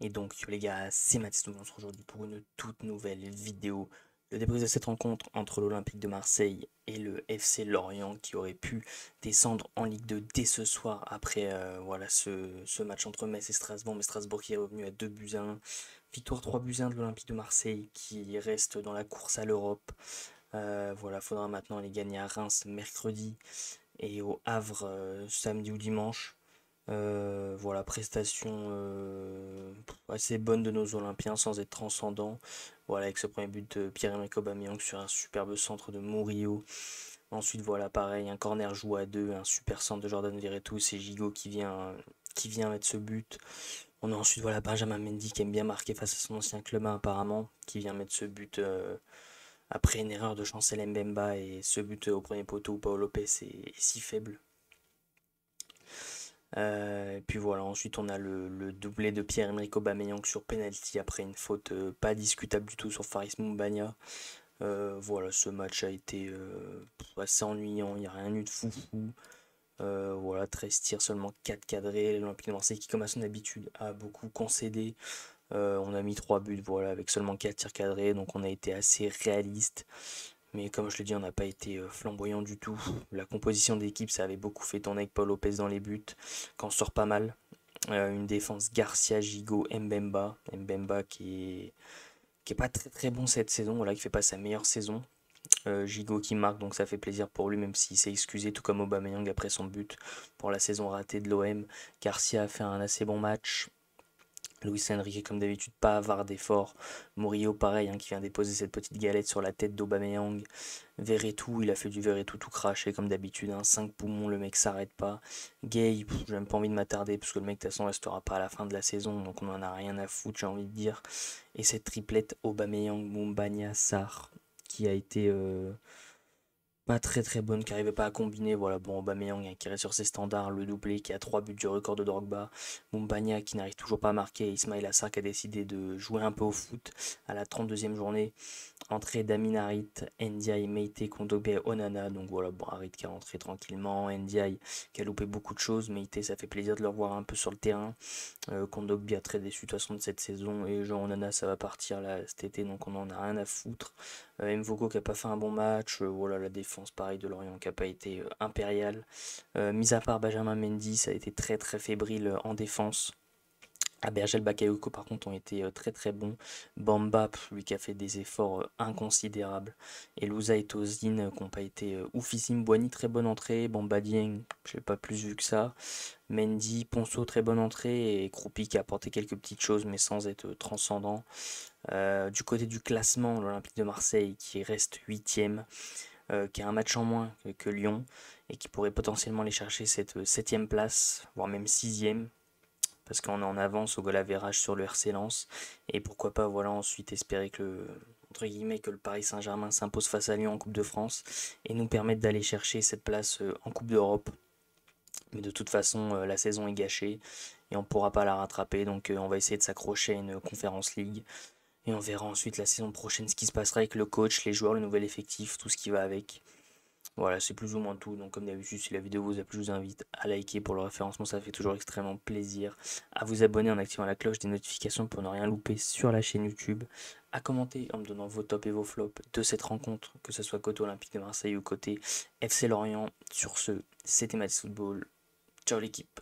Et donc les gars, c'est Mathis, on se retrouve aujourd'hui pour une toute nouvelle vidéo. Le débrief de cette rencontre entre l'Olympique de Marseille et le FC Lorient qui aurait pu descendre en Ligue 2 dès ce soir après voilà, ce match entre Metz et Strasbourg. Mais Strasbourg qui est revenu à 2 buts à 1. Victoire 3 buts à 1 de l'Olympique de Marseille qui reste dans la course à l'Europe. Voilà, faudra maintenant aller gagner à Reims mercredi et au Havre samedi ou dimanche. Voilà, prestation assez bonne de nos Olympiens sans être transcendant. Voilà, avec ce premier but de Pierre-Emerick Aubameyang sur un superbe centre de Murillo. Ensuite, voilà, pareil, un corner joué à deux, un super centre de Jordan Verretou, c'est Gigot qui vient mettre ce but. On a ensuite, voilà, Benjamin Mendy qui aime bien marquer face à son ancien club apparemment, qui vient mettre ce but après une erreur de Chancel Mbemba et ce but au premier poteau où Paul Lopez est si faible. Et puis voilà, ensuite on a le doublé de Pierre-Emerick Aubameyang sur penalty après une faute pas discutable du tout sur Faris Moumbagna. Voilà, ce match a été assez ennuyant, il n'y a rien eu de foufou. Voilà, 13 tirs, seulement 4 cadrés. L'Olympique de Marseille qui, comme à son habitude, a beaucoup concédé. On a mis 3 buts, voilà, avec seulement 4 tirs cadrés, donc on a été assez réaliste. Mais comme je l'ai dit, on n'a pas été flamboyant du tout. La composition d'équipe, ça avait beaucoup fait tourner avec Paul Lopez dans les buts, quand on sort pas mal. Une défense Garcia, Gigot, Mbemba. Mbemba qui est pas très très bon cette saison, voilà, qui fait pas sa meilleure saison. Gigot qui marque, donc ça fait plaisir pour lui, même s'il s'est excusé, tout comme Aubameyang après son but pour la saison ratée de l'OM. Garcia a fait un assez bon match. Luis Enrique, comme d'habitude, pas avare d'efforts. Murillo, pareil, hein, qui vient déposer cette petite galette sur la tête d'Aubameyang. Verretou, il a fait du Verretou tout craché, comme d'habitude. Hein, 5 poumons, le mec s'arrête pas. Gay, j'ai même pas envie de m'attarder, parce que le mec, de toute façon, restera pas à la fin de la saison, donc on en a rien à foutre, j'ai envie de dire. Et cette triplette Aubameyang, Mumbagna, Sarr, qui a été pas très très bonne, qui arrivait pas à combiner. Voilà, bon, Aubameyang hein, qui reste sur ses standards, le doublé qui a 3 buts du record de Drogba, Mumbagna qui n'arrive toujours pas à marquer, et Ismail Assar qui a décidé de jouer un peu au foot à la 32e journée. Entrée d'Amin Harit, Ndiaye, Meite, Kondogbia, Onana. Donc voilà, bon, Harit qui est rentré tranquillement, Ndiaye qui a loupé beaucoup de choses, Meite ça fait plaisir de le revoir un peu sur le terrain. Kondogbia très déçu de toute façon de cette saison, et Jean Onana ça va partir là cet été, donc on en a rien à foutre. Mvoko qui a pas fait un bon match, voilà, la défense pareil de Lorient qui a pas été impériale. Mis à part Benjamin Mendy, ça a été très très fébrile en défense. Bergel Bakayoko par contre ont été très très bons. Bamba, lui qui a fait des efforts inconsidérables. Et Louza et Tozin qui n'ont pas été oufissime. Boigny très bonne entrée. Bamba Dieng, je n'ai pas plus vu que ça. Mendy, Ponceau très bonne entrée. Et Kroupi qui a apporté quelques petites choses mais sans être transcendant. Du côté du classement, l'Olympique de Marseille qui reste 8ème, qui a un match en moins que Lyon et qui pourrait potentiellement aller chercher cette 7ème place, voire même 6ème parce qu'on est en avance au goal average sur le RC Lens. Et pourquoi pas, voilà, ensuite espérer que, entre guillemets, que le Paris Saint-Germain s'impose face à Lyon en Coupe de France et nous permette d'aller chercher cette place en Coupe d'Europe. Mais de toute façon, la saison est gâchée et on ne pourra pas la rattraper. Donc on va essayer de s'accrocher à une Conference League. Et on verra ensuite la saison prochaine ce qui se passera avec le coach, les joueurs, le nouvel effectif, tout ce qui va avec. Voilà, c'est plus ou moins tout. Donc, comme d'habitude, si la vidéo vous a plu, je vous invite à liker pour le référencement, ça fait toujours extrêmement plaisir. À vous abonner en activant la cloche des notifications pour ne rien louper sur la chaîne YouTube. À commenter en me donnant vos tops et vos flops de cette rencontre, que ce soit côté Olympique de Marseille ou côté FC Lorient. Sur ce, c'était Match Football. Ciao l'équipe.